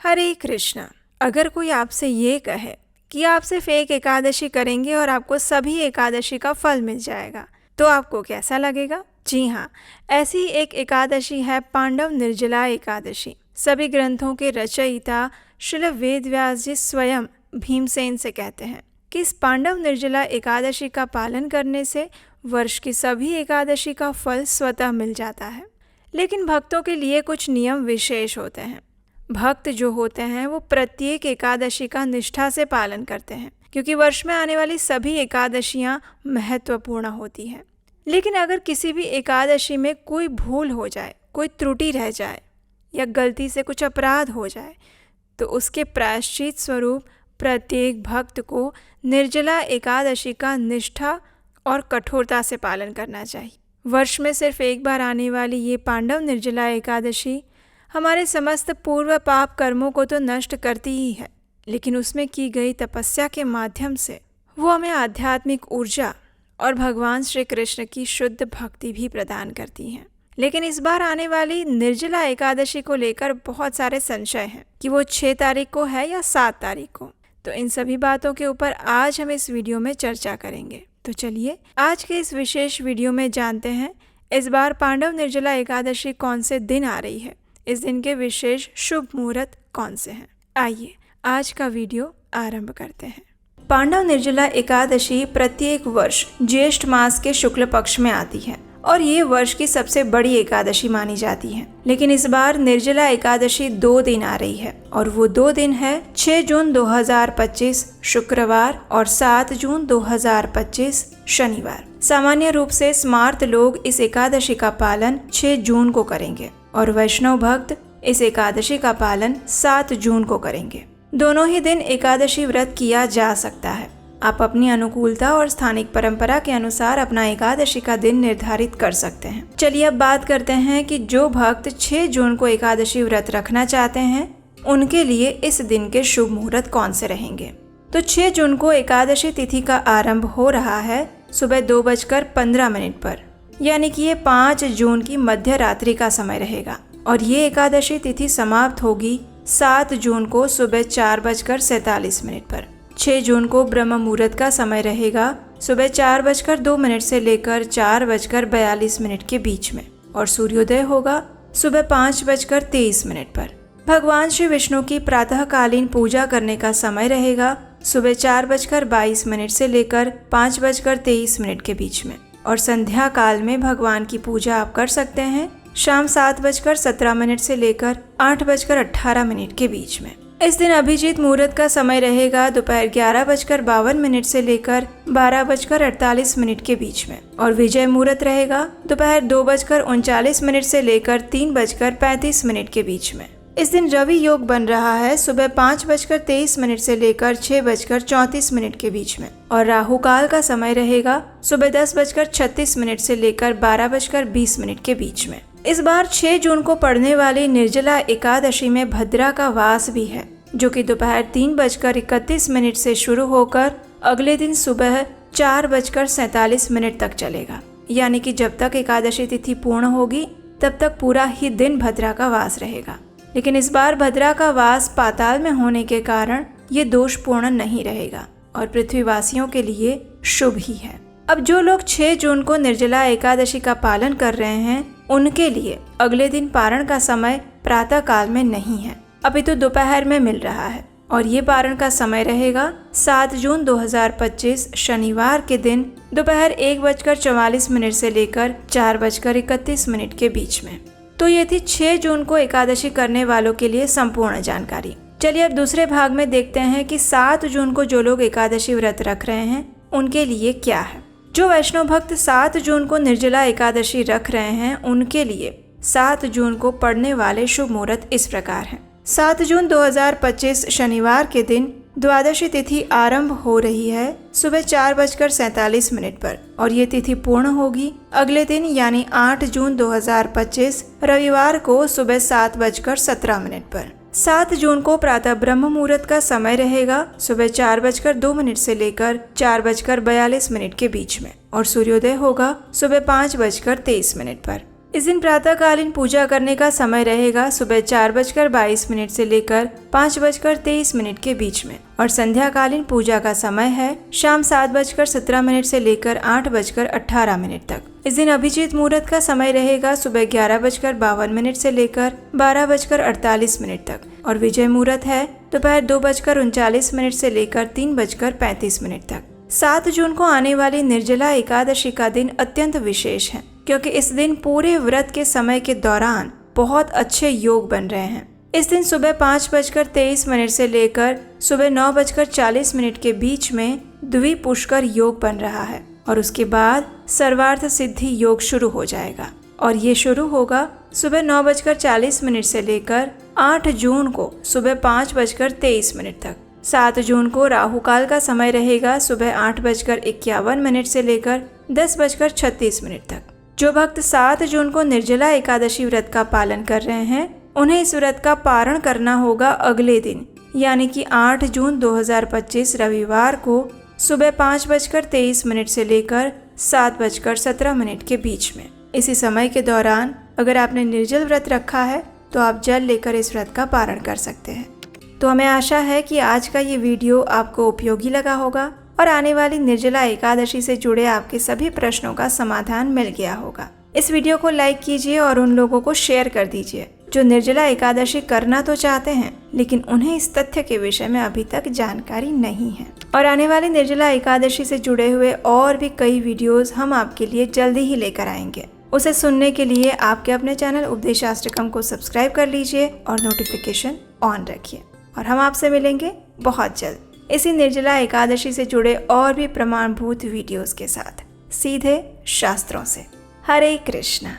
हरे कृष्णा। अगर कोई आपसे ये कहे कि आप सिर्फ एक एकादशी करेंगे और आपको सभी एकादशी का फल मिल जाएगा, तो आपको कैसा लगेगा? जी हाँ, ऐसी एक एकादशी है पांडव निर्जला एकादशी। सभी ग्रंथों के रचयिता श्रील वेदव्यास जी स्वयं भीमसेन से कहते हैं कि इस पांडव निर्जला एकादशी का पालन करने से वर्ष की सभी एकादशी का फल स्वतः मिल जाता है। लेकिन भक्तों के लिए कुछ नियम विशेष होते हैं। भक्त जो होते हैं वो प्रत्येक एकादशी का निष्ठा से पालन करते हैं, क्योंकि वर्ष में आने वाली सभी एकादशियां महत्वपूर्ण होती हैं। लेकिन अगर किसी भी एकादशी में कोई भूल हो जाए, कोई त्रुटि रह जाए या गलती से कुछ अपराध हो जाए, तो उसके प्रायश्चित स्वरूप प्रत्येक भक्त को निर्जला एकादशी का निष्ठा और कठोरता से पालन करना चाहिए। वर्ष में सिर्फ एक बार आने वाली ये पांडव निर्जला एकादशी हमारे समस्त पूर्व पाप कर्मों को तो नष्ट करती ही है, लेकिन उसमें की गई तपस्या के माध्यम से वो हमें आध्यात्मिक ऊर्जा और भगवान श्री कृष्ण की शुद्ध भक्ति भी प्रदान करती हैं। लेकिन इस बार आने वाली निर्जला एकादशी को लेकर बहुत सारे संशय हैं कि वो 6 तारीख को है या 7 तारीख को। तो इन सभी बातों के ऊपर आज हम इस वीडियो में चर्चा करेंगे। तो चलिए आज के इस विशेष वीडियो में जानते हैं इस बार पांडव निर्जला एकादशी कौन से दिन आ रही है, इस दिन के विशेष शुभ मुहूर्त कौन से हैं। आइए आज का वीडियो आरंभ करते हैं। पांडव निर्जला एकादशी प्रत्येक वर्ष ज्येष्ठ मास के शुक्ल पक्ष में आती है और ये वर्ष की सबसे बड़ी एकादशी मानी जाती है। लेकिन इस बार निर्जला एकादशी 2 दिन आ रही है और वो 2 दिन है 6 जून 2025 शुक्रवार और 7 जून 2025 शनिवार। सामान्य रूप से स्मार्त लोग इस एकादशी का पालन 6 जून को करेंगे और वैष्णव भक्त इस एकादशी का पालन 7 जून को करेंगे। दोनों ही दिन एकादशी व्रत किया जा सकता है। आप अपनी अनुकूलता और स्थानिक परंपरा के अनुसार अपना एकादशी का दिन निर्धारित कर सकते हैं। चलिए अब बात करते हैं कि जो भक्त 6 जून को एकादशी व्रत रखना चाहते हैं उनके लिए इस दिन के शुभ मुहूर्त कौन से रहेंगे। तो 6 जून को एकादशी तिथि का आरंभ हो रहा है सुबह 2:15 पर, यानी कि ये 5 जून की मध्य रात्रि का समय रहेगा और ये एकादशी तिथि समाप्त होगी 7 जून को सुबह 4:47 पर। 6 जून को ब्रह्म मुहूर्त का समय रहेगा सुबह 4:02 से लेकर 4:42 के बीच में और सूर्योदय होगा सुबह 5:23 पर। भगवान श्री विष्णु की प्रातःकालीन पूजा करने का समय रहेगा सुबह 4:22 से लेकर 5:23 के बीच में और संध्या काल में भगवान की पूजा आप कर सकते हैं शाम 7:17 से लेकर 8:18 के बीच में। इस दिन अभिजीत मुहूर्त का समय रहेगा दोपहर 11:52 से लेकर 12:48 के बीच में और विजय मुहूर्त रहेगा दोपहर 2:39 से लेकर 3:35 के बीच में। इस दिन रवि योग बन रहा है सुबह 5:23 से लेकर 6:34 के बीच में और राहु काल का समय रहेगा सुबह 10:36 से लेकर 12:20 के बीच में। इस बार 6 जून को पड़ने वाली निर्जला एकादशी में भद्रा का वास भी है, जो कि दोपहर 3:31 से शुरू होकर अगले दिन सुबह 4:47 तक चलेगा। यानी कि जब तक एकादशी तिथि पूर्ण होगी तब तक पूरा ही दिन भद्रा का वास रहेगा। लेकिन इस बार भद्रा का वास पाताल में होने के कारण ये दोषपूर्ण नहीं रहेगा और पृथ्वीवासियों के लिए शुभ ही है। अब जो लोग 6 जून को निर्जला एकादशी का पालन कर रहे हैं उनके लिए अगले दिन पारण का समय प्रातः काल में नहीं है, अपितु दोपहर में मिल रहा है और ये पारण का समय रहेगा 7 जून 2025 शनिवार के दिन दोपहर 1:44 से लेकर 4:31 के बीच में। तो ये थी 6 जून को एकादशी करने वालों के लिए संपूर्ण जानकारी। चलिए अब दूसरे भाग में देखते हैं कि 7 जून को जो लोग एकादशी व्रत रख रहे हैं उनके लिए क्या है। जो वैष्णव भक्त 7 जून को निर्जला एकादशी रख रहे हैं उनके लिए 7 जून को पड़ने वाले शुभ मुहूर्त इस प्रकार हैं। 7 जून 2025 शनिवार के दिन द्वादशी तिथि आरंभ हो रही है सुबह 4:47 पर और ये तिथि पूर्ण होगी अगले दिन यानी 8 जून 2025 रविवार को सुबह 7:17 पर। 7 जून को प्रातः ब्रह्म मुहूर्त का समय रहेगा सुबह 4:02 से लेकर 4:42 के बीच में और सूर्योदय होगा सुबह 5:23 पर। इस दिन प्रातःकालीन पूजा करने का समय रहेगा सुबह 4:22 से लेकर 5:23 के बीच में और संध्याकालीन पूजा का समय है शाम 7:17 से लेकर 8:18 तक। इस दिन अभिजीत मुहूर्त का समय रहेगा सुबह 11:52 से लेकर 12:48 तक और विजय मुहूर्त है दोपहर 2:39 से लेकर 3:35 तक। 7 जून को आने वाली निर्जला एकादशी का दिन अत्यंत विशेष है क्योंकि इस दिन पूरे व्रत के समय के दौरान बहुत अच्छे योग बन रहे हैं। इस दिन सुबह 5:23 से लेकर सुबह 9:40 के बीच में द्विपुष्कर योग बन रहा है और उसके बाद सर्वार्थ सिद्धि योग शुरू हो जाएगा और ये शुरू होगा सुबह 9:40 से लेकर 8 जून को सुबह 5:23 तक। 7 जून को राहु काल का समय रहेगा सुबह 8:51 से लेकर 10:36 तक। जो भक्त 7 जून को निर्जला एकादशी व्रत का पालन कर रहे हैं उन्हें इस व्रत का पारण करना होगा अगले दिन यानी कि 8 जून 2025 रविवार को सुबह 5:23 से लेकर 7:17 के बीच में। इसी समय के दौरान अगर आपने निर्जल व्रत रखा है तो आप जल लेकर इस व्रत का पारण कर सकते हैं। तो हमें आशा है कि आज का ये वीडियो आपको उपयोगी लगा होगा और आने वाली निर्जला एकादशी से जुड़े आपके सभी प्रश्नों का समाधान मिल गया होगा। इस वीडियो को लाइक कीजिए और उन लोगों को शेयर कर दीजिए जो निर्जला एकादशी करना तो चाहते हैं लेकिन उन्हें इस तथ्य के विषय में अभी तक जानकारी नहीं है। और आने वाली निर्जला एकादशी से जुड़े हुए और भी कई वीडियोस हम आपके लिए जल्दी ही लेकर आएंगे। उसे सुनने के लिए आपके अपने चैनल उपदेशाष्टकम को सब्सक्राइब कर लीजिए और नोटिफिकेशन ऑन रखिए और हम आपसे मिलेंगे बहुत जल्द इसी निर्जला एकादशी से जुड़े और भी प्रमाणभूत वीडियोस के साथ सीधे शास्त्रों से। हरे कृष्णा।